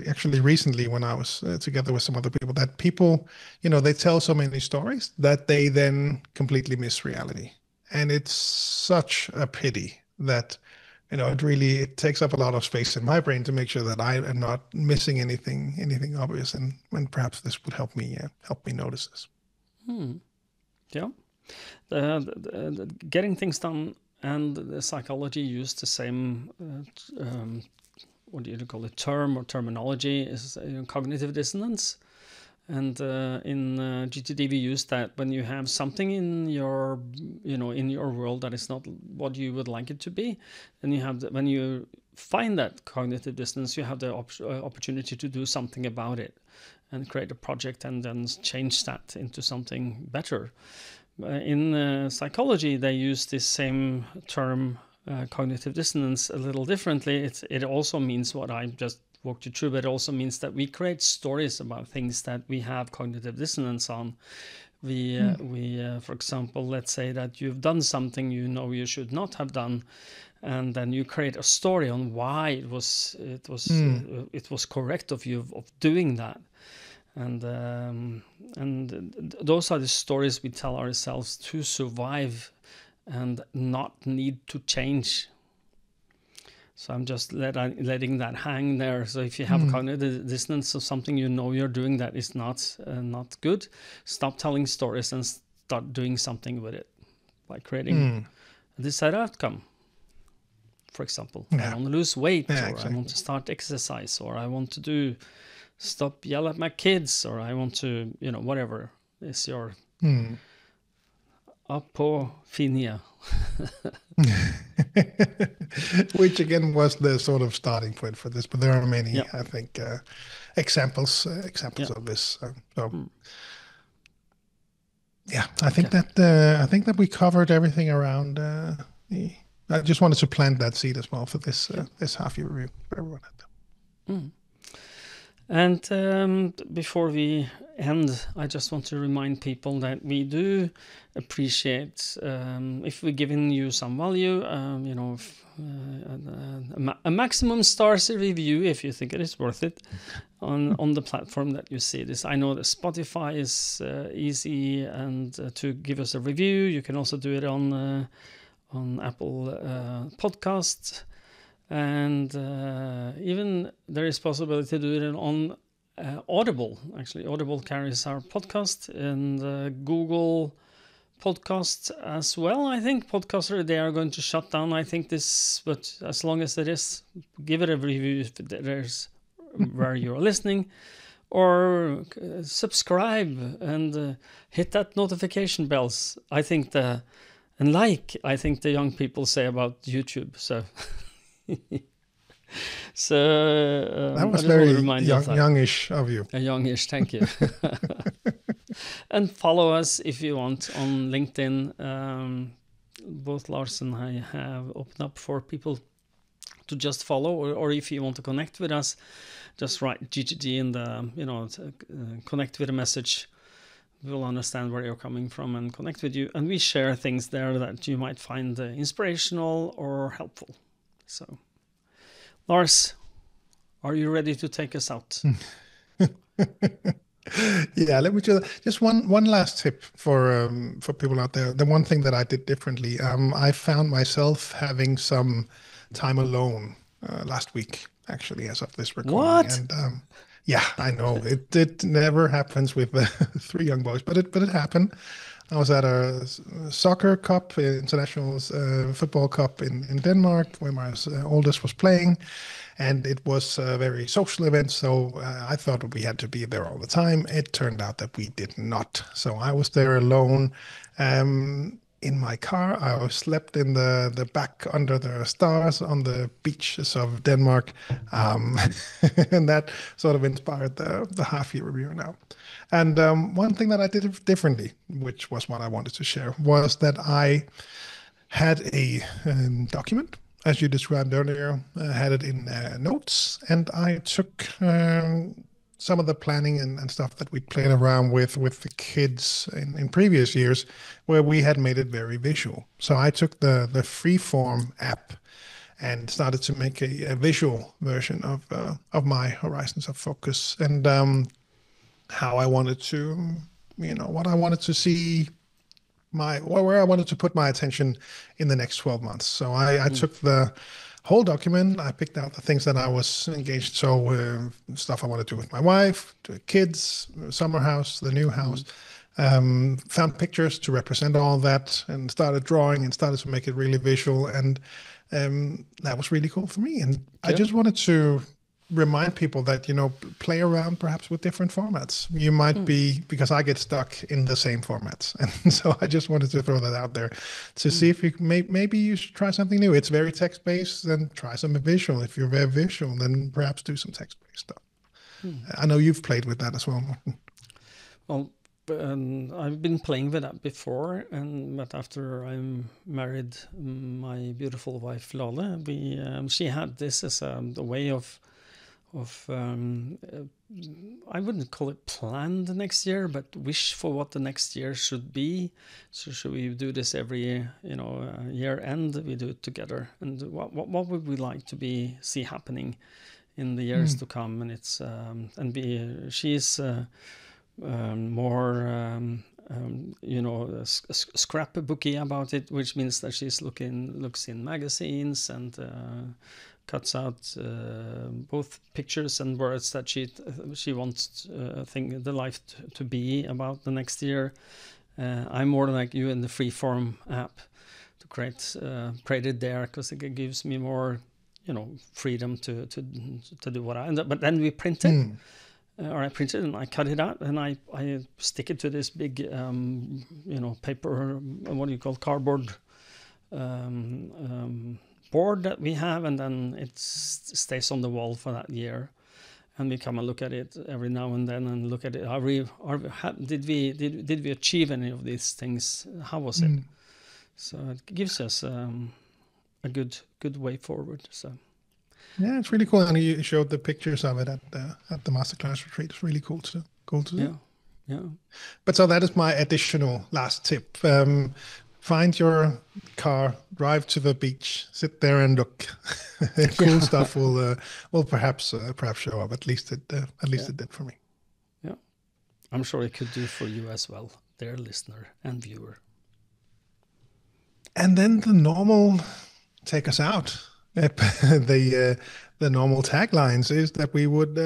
actually recently when I was together with some other people, that people, they tell so many stories that they then completely miss reality. And it's such a pity that, it takes up a lot of space in my brain to make sure that I am not missing anything obvious. And perhaps this would help me notice this. Mm. Yeah. Getting things done and the psychology use the same what do you call it, term or terminology is cognitive dissonance. And in GTD we use that when you have something in your world that is not what you would like it to be, then you have when you find that cognitive dissonance, you have the opportunity to do something about it and create a project and then change that into something better. In psychology, they use this same term, cognitive dissonance, a little differently. It also means what I just walked you through, but it also means that we create stories about things that we have cognitive dissonance on. For example, let's say that you've done something you should not have done, and then you create a story on why it was correct of you of doing that. And those are the stories we tell ourselves to survive and not need to change. So I'm just letting that hang there. So if you have a cognitive dissonance of something you're doing that is not good, stop telling stories and start doing something with it, by creating a desired outcome. For example, I want to lose weight, or Exactly. I want to start exercise, or I want to stop yell at my kids, or I want to, whatever is your apophinia. Which again was the sort of starting point for this, but there are many, Yeah. I think, examples Yeah. of this. So Mm. yeah, I think that we covered everything around. I just wanted to plant that seed as well for this half year review for everyone out there. Mm. And before we end, I just want to remind people that we do appreciate if we're giving you some value, a maximum stars review if you think it is worth it on the platform that you see this. I know that Spotify is easy and to give us a review. You can also do it on Apple Podcasts. And even there is possibility to do it on Audible. Actually, Audible carries our podcast, and Google Podcasts as well. I think Podcaster, they are going to shut down, I think, this, but as long as it is, give it a review if there's where you're listening, or subscribe and hit that notification bells. I think I think the young people say about YouTube. So That was I just very want to remind you of that. youngish of you. Youngish, thank you. And follow us if you want on LinkedIn. Both Lars and I have opened up for people to just follow, or if you want to connect with us, just write GTD in the, connect with a message. We'll understand where you're coming from and connect with you. And we share things there that you might find inspirational or helpful. So, Lars, are you ready to take us out? Yeah, let me just one last tip for people out there. The one thing that I did differently, I found myself having some time alone last week, actually, as of this recording. What? And yeah, I know it never happens with 3 young boys, but it happened. I was at a soccer cup, international football cup in Denmark, where my oldest was playing, and it was a very social event. So I thought we had to be there all the time. It turned out that we did not. So I was there alone. In my car, I slept in the back under the stars on the beaches of Denmark, and that sort of inspired the half-year review now. And one thing that I did differently, which was what I wanted to share, was that I had a document, as you described earlier, had it in notes, and I took some of the planning and stuff that we played around with the kids in previous years, where we had made it very visual. So I took the Freeform app and started to make a visual version of my horizons of focus, and how I wanted to, what I wanted to see, where I wanted to put my attention in the next 12 months. So I took the whole document. I picked out the things that I was engaged. So stuff I want to do with my wife, the kids, summer house, the new house. Found pictures to represent all that, and started drawing and started to make it really visual. And that was really cool for me. And I just wanted to remind people that, play around perhaps with different formats. You might be, because I get stuck in the same formats. And so I just wanted to throw that out there to see if you maybe you should try something new. It's very text-based, then try some visual. If you're very visual, then perhaps do some text-based stuff. I know you've played with that as well, Morten. Well, I've been playing with that before, but after I'm married, my beautiful wife Lale, she had this as a way of I wouldn't call it plan the next year, but wish for what the next year should be. So should we do this every year end? We do it together. And what would we like to see happening in the years to come? And it's she's more scrapbooky about it, which means that she's looks in magazines and cuts out both pictures and words that she wants the life to be about the next year. I'm more like you in the Freeform app to create it there, because it gives me more freedom to do what I. But then we print it. Or I print it and I cut it out and I stick it to this big paper, what do you call, cardboard board that we have, and then it stays on the wall for that year, and we come and look at it every now and then and look at it. Did we achieve any of these things? How was it? So it gives us a good way forward. So yeah, it's really cool, and you showed the pictures of it at the Master Class Retreat. It's really cool to see. Yeah. But so that is my additional last tip. Find your car, drive to the beach, sit there and look. Cool stuff will perhaps show up. At least it did for me. Yeah, I'm sure it could do for you as well, dear listener and viewer. And then the normal take us out. The normal taglines is that we would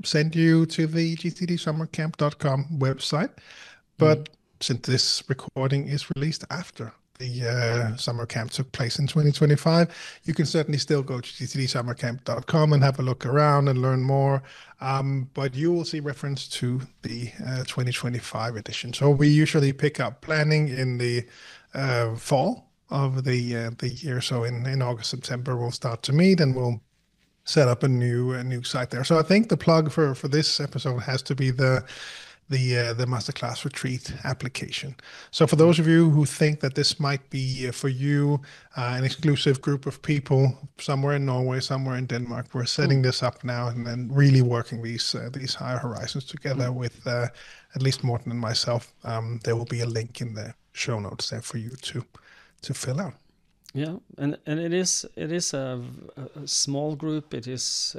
send you to the gtdsummercamp.com website, but since this recording is released after the summer camp took place in 2025, you can certainly still go to gtdsummercamp.com and have a look around and learn more. But you will see reference to the 2025 edition. So we usually pick up planning in the fall of the year. So in August, September, we'll start to meet and we'll set up a new site there. So I think the plug for this episode has to be the the Masterclass Retreat application. So for those of you who think that this might be for you, an exclusive group of people somewhere in Norway, somewhere in Denmark, we're setting this up now and then really working these higher horizons together with at least Morten and myself. There will be a link in the show notes there for you to fill out. Yeah, and it is a small group. It is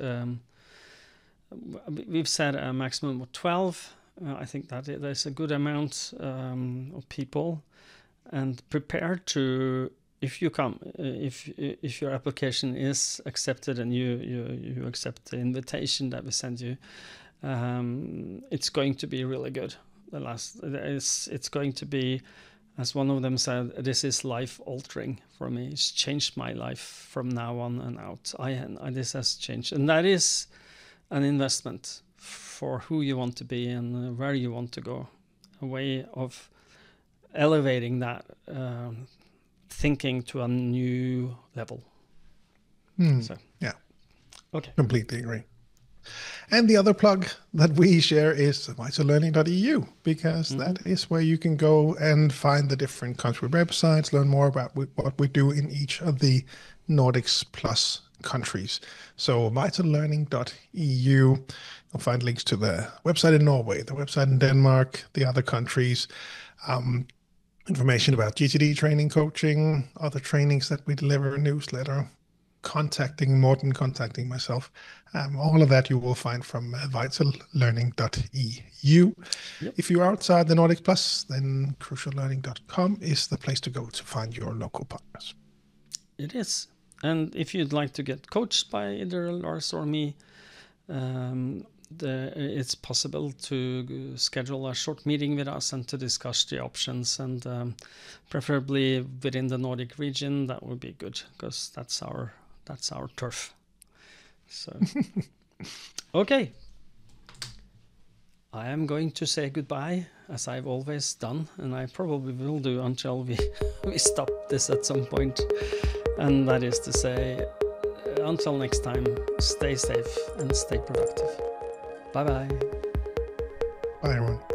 we've set a maximum of 12. I think that there's a good amount of people, and prepare to, if you come, if your application is accepted and you accept the invitation that we send you, it's going to be really good. It's going to be, as one of them said, this is life altering for me. It's changed my life from now on and out. This has changed, and that is an investment for who you want to be and where you want to go. A way of elevating that thinking to a new level. So, yeah, okay, completely agree. And the other plug that we share is VitalLearning.eu, because that is where you can go and find the different country websites, learn more about what we do in each of the Nordics plus countries. So VitalLearning.eu, you'll find links to the website in Norway, the website in Denmark, the other countries, information about GTD training, coaching, other trainings that we deliver, newsletter, contacting Morten, contacting myself. All of that you will find from VitalLearning.eu. Yep. If you're outside the Nordics Plus, then cruciallearning.com is the place to go to find your local partners. It is. And if you'd like to get coached by either Lars or me, it's possible to schedule a short meeting with us and to discuss the options, and preferably within the Nordic region. That would be good, because that's our turf. So, okay. I am going to say goodbye, as I've always done, and I probably will do until we stop this at some point. And that is to say, until next time, stay safe and stay productive. Bye-bye. Bye, everyone.